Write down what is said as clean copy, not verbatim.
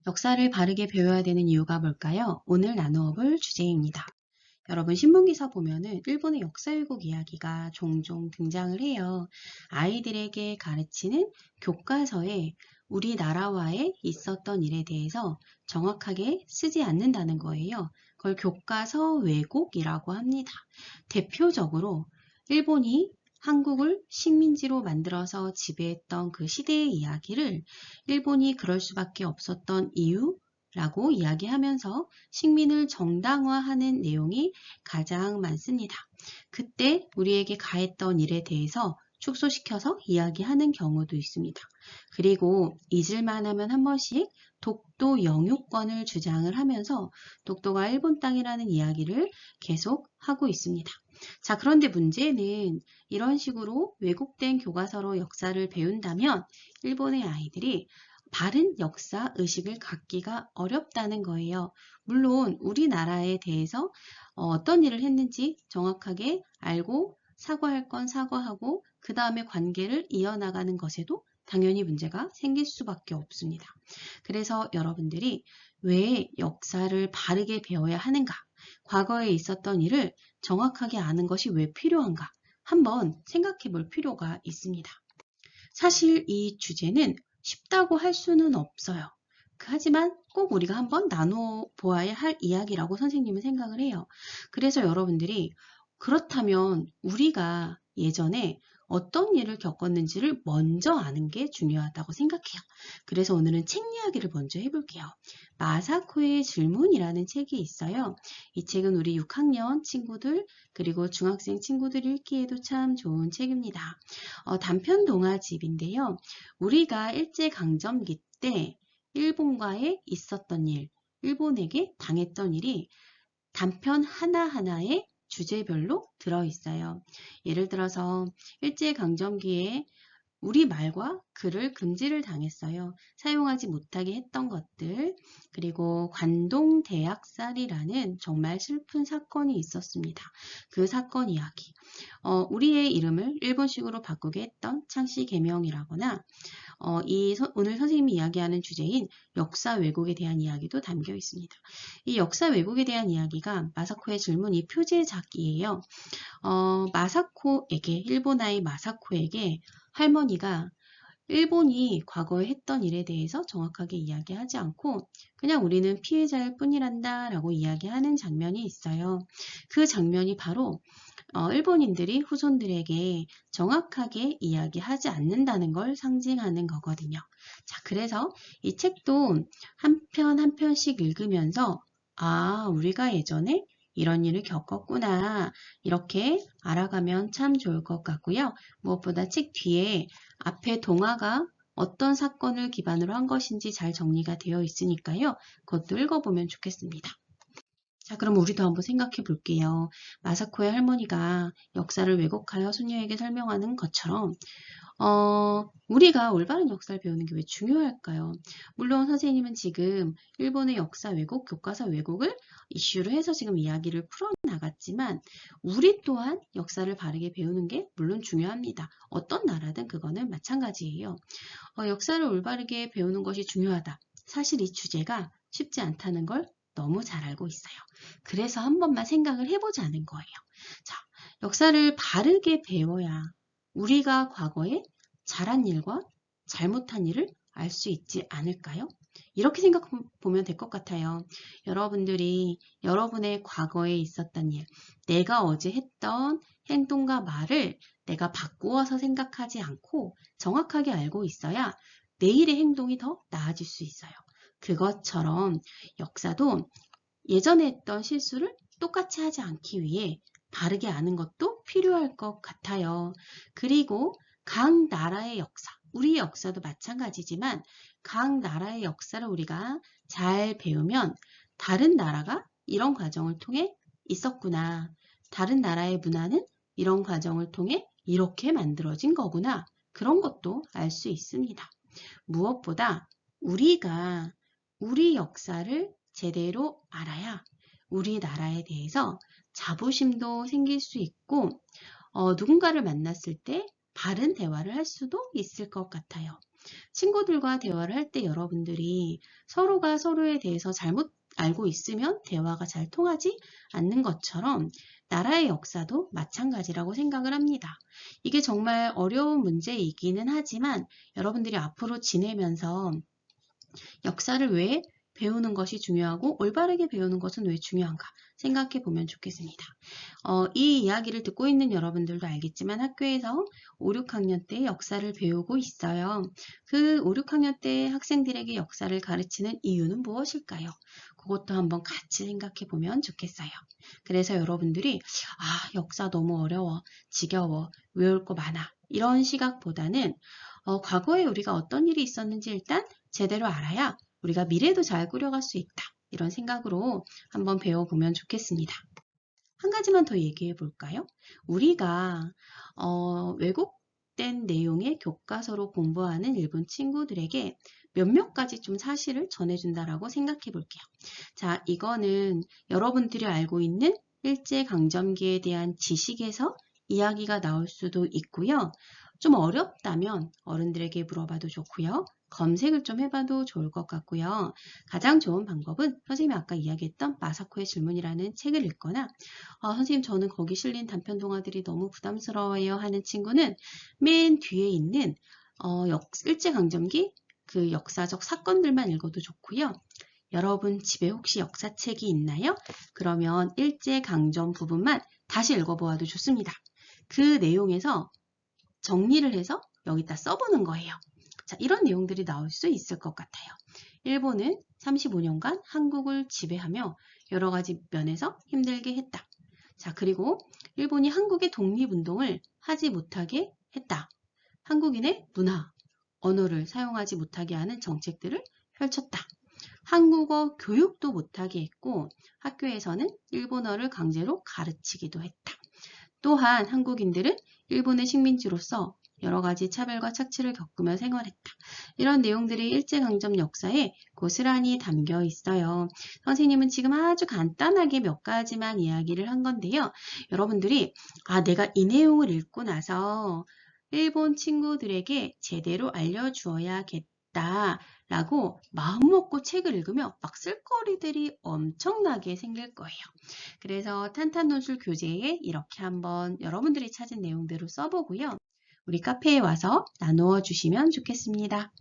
역사를 바르게 배워야 되는 이유가 뭘까요? 오늘 나누어 볼 주제입니다. 여러분 신문기사 보면은 일본의 역사 왜곡 이야기가 종종 등장을 해요. 아이들에게 가르치는 교과서에 우리나라와의 있었던 일에 대해서 정확하게 쓰지 않는다는 거예요. 그걸 교과서 왜곡이라고 합니다. 대표적으로 일본이 한국을 식민지로 만들어서 지배했던 그 시대의 이야기를 일본이 그럴 수밖에 없었던 이유라고 이야기하면서 식민을 정당화하는 내용이 가장 많습니다. 그때 우리에게 가했던 일에 대해서 축소시켜서 이야기하는 경우도 있습니다. 그리고 잊을만 하면 한 번씩 독도 영유권을 주장을 하면서 독도가 일본 땅이라는 이야기를 계속 하고 있습니다. 자, 그런데 문제는 이런 식으로 왜곡된 교과서로 역사를 배운다면 일본의 아이들이 바른 역사 의식을 갖기가 어렵다는 거예요. 물론 우리나라에 대해서 어떤 일을 했는지 정확하게 알고 사과할 건 사과하고 그 다음에 관계를 이어나가는 것에도 당연히 문제가 생길 수밖에 없습니다. 그래서 여러분들이 왜 역사를 바르게 배워야 하는가? 과거에 있었던 일을 정확하게 아는 것이 왜 필요한가? 한번 생각해 볼 필요가 있습니다. 사실 이 주제는 쉽다고 할 수는 없어요. 하지만 꼭 우리가 한번 나눠 보아야 할 이야기라고 선생님은 생각을 해요. 그래서 여러분들이 그렇다면 우리가 예전에 어떤 일을 겪었는지를 먼저 아는 게 중요하다고 생각해요. 그래서 오늘은 책 이야기를 먼저 해볼게요. 마사코의 질문이라는 책이 있어요. 이 책은 우리 6학년 친구들 그리고 중학생 친구들 읽기에도 참 좋은 책입니다. 단편 동화집인데요. 우리가 일제강점기 때 일본과의 있었던 일, 일본에게 당했던 일이 단편 하나하나에 주제별로 들어있어요. 예를 들어서 일제강점기에 우리말과 글을 금지를 당했어요. 사용하지 못하게 했던 것들, 그리고 관동대학살이라는 정말 슬픈 사건이 있었습니다. 그 사건 이야기. 우리의 이름을 일본식으로 바꾸게 했던 창씨 개명이라거나 오늘 선생님이 이야기하는 주제인 역사 왜곡에 대한 이야기도 담겨 있습니다. 이 역사 왜곡에 대한 이야기가 마사코의 질문이 표제작이에요. 마사코에게, 일본 아이 마사코에게 할머니가 일본이 과거에 했던 일에 대해서 정확하게 이야기하지 않고 그냥 우리는 피해자일 뿐이란다 라고 이야기하는 장면이 있어요. 그 장면이 바로 일본인들이 후손들에게 정확하게 이야기하지 않는다는 걸 상징하는 거거든요. 자, 그래서 이 책도 한 편 한 편씩 읽으면서 우리가 예전에 이런 일을 겪었구나. 이렇게 알아가면 참 좋을 것 같고요. 무엇보다 책 뒤에 앞에 동화가 어떤 사건을 기반으로 한 것인지 잘 정리가 되어 있으니까요. 그것도 읽어보면 좋겠습니다. 자, 그럼 우리도 한번 생각해 볼게요. 마사코의 할머니가 역사를 왜곡하여 손녀에게 설명하는 것처럼 우리가 올바른 역사를 배우는 게 왜 중요할까요? 물론 선생님은 지금 일본의 역사 왜곡, 교과서 왜곡을 이슈로 해서 지금 이야기를 풀어나갔지만 우리 또한 역사를 바르게 배우는 게 물론 중요합니다. 어떤 나라든 그거는 마찬가지예요. 역사를 올바르게 배우는 것이 중요하다. 사실 이 주제가 쉽지 않다는 걸 너무 잘 알고 있어요. 그래서 한 번만 생각을 해보자는 거예요. 자, 역사를 바르게 배워야 우리가 과거에 잘한 일과 잘못한 일을 알 수 있지 않을까요? 이렇게 생각해 보면 될 것 같아요. 여러분들이 여러분의 과거에 있었던 일, 내가 어제 했던 행동과 말을 내가 바꾸어서 생각하지 않고 정확하게 알고 있어야 내일의 행동이 더 나아질 수 있어요. 그것처럼 역사도 예전에 했던 실수를 똑같이 하지 않기 위해 바르게 아는 것도 필요할 것 같아요. 그리고 각 나라의 역사, 우리의 역사도 마찬가지지만 각 나라의 역사를 우리가 잘 배우면 다른 나라가 이런 과정을 통해 있었구나. 다른 나라의 문화는 이런 과정을 통해 이렇게 만들어진 거구나. 그런 것도 알 수 있습니다. 무엇보다 우리가 우리 역사를 제대로 알아야 우리나라에 대해서 자부심도 생길 수 있고 누군가를 만났을 때 바른 대화를 할 수도 있을 것 같아요. 친구들과 대화를 할 때 여러분들이 서로가 서로에 대해서 잘못 알고 있으면 대화가 잘 통하지 않는 것처럼 나라의 역사도 마찬가지라고 생각을 합니다. 이게 정말 어려운 문제이기는 하지만 여러분들이 앞으로 지내면서 역사를 왜 배우는 것이 중요하고 올바르게 배우는 것은 왜 중요한가 생각해 보면 좋겠습니다. 이 이야기를 듣고 있는 여러분들도 알겠지만 학교에서 5, 6학년 때 역사를 배우고 있어요. 그 5, 6학년 때 학생들에게 역사를 가르치는 이유는 무엇일까요? 그것도 한번 같이 생각해 보면 좋겠어요. 그래서 여러분들이 역사 너무 어려워, 지겨워, 외울 거 많아 이런 시각보다는 과거에 우리가 어떤 일이 있었는지 일단 제대로 알아야 우리가 미래도 잘 꾸려갈 수 있다. 이런 생각으로 한번 배워보면 좋겠습니다. 한 가지만 더 얘기해 볼까요? 우리가 왜곡된 내용의 교과서로 공부하는 일본 친구들에게 몇몇 가지 좀 사실을 전해준다라고 생각해 볼게요. 자, 이거는 여러분들이 알고 있는 일제강점기에 대한 지식에서 이야기가 나올 수도 있고요. 좀 어렵다면 어른들에게 물어봐도 좋고요. 검색을 좀 해봐도 좋을 것 같고요. 가장 좋은 방법은 선생님이 아까 이야기했던 마사코의 질문이라는 책을 읽거나 선생님 저는 거기 실린 단편 동화들이 너무 부담스러워요 하는 친구는 맨 뒤에 있는 일제강점기 그 역사적 사건들만 읽어도 좋고요. 여러분 집에 혹시 역사책이 있나요? 그러면 일제강점 부분만 다시 읽어보아도 좋습니다. 그 내용에서 정리를 해서 여기다 써보는 거예요. 자, 이런 내용들이 나올 수 있을 것 같아요. 일본은 35년간 한국을 지배하며 여러 가지 면에서 힘들게 했다. 자, 그리고 일본이 한국의 독립운동을 하지 못하게 했다. 한국인의 문화, 언어를 사용하지 못하게 하는 정책들을 펼쳤다. 한국어 교육도 못하게 했고 학교에서는 일본어를 강제로 가르치기도 했다. 또한 한국인들은 일본의 식민지로서 여러 가지 차별과 착취를 겪으며 생활했다. 이런 내용들이 일제강점 역사에 고스란히 담겨 있어요. 선생님은 지금 아주 간단하게 몇 가지만 이야기를 한 건데요. 여러분들이 내가 이 내용을 읽고 나서 일본 친구들에게 제대로 알려주어야겠다 라고 마음먹고 책을 읽으면 막 쓸거리들이 엄청나게 생길 거예요. 그래서 탄탄논술 교재에 이렇게 한번 여러분들이 찾은 내용대로 써보고요. 우리 카페에 와서 나누어 주시면 좋겠습니다.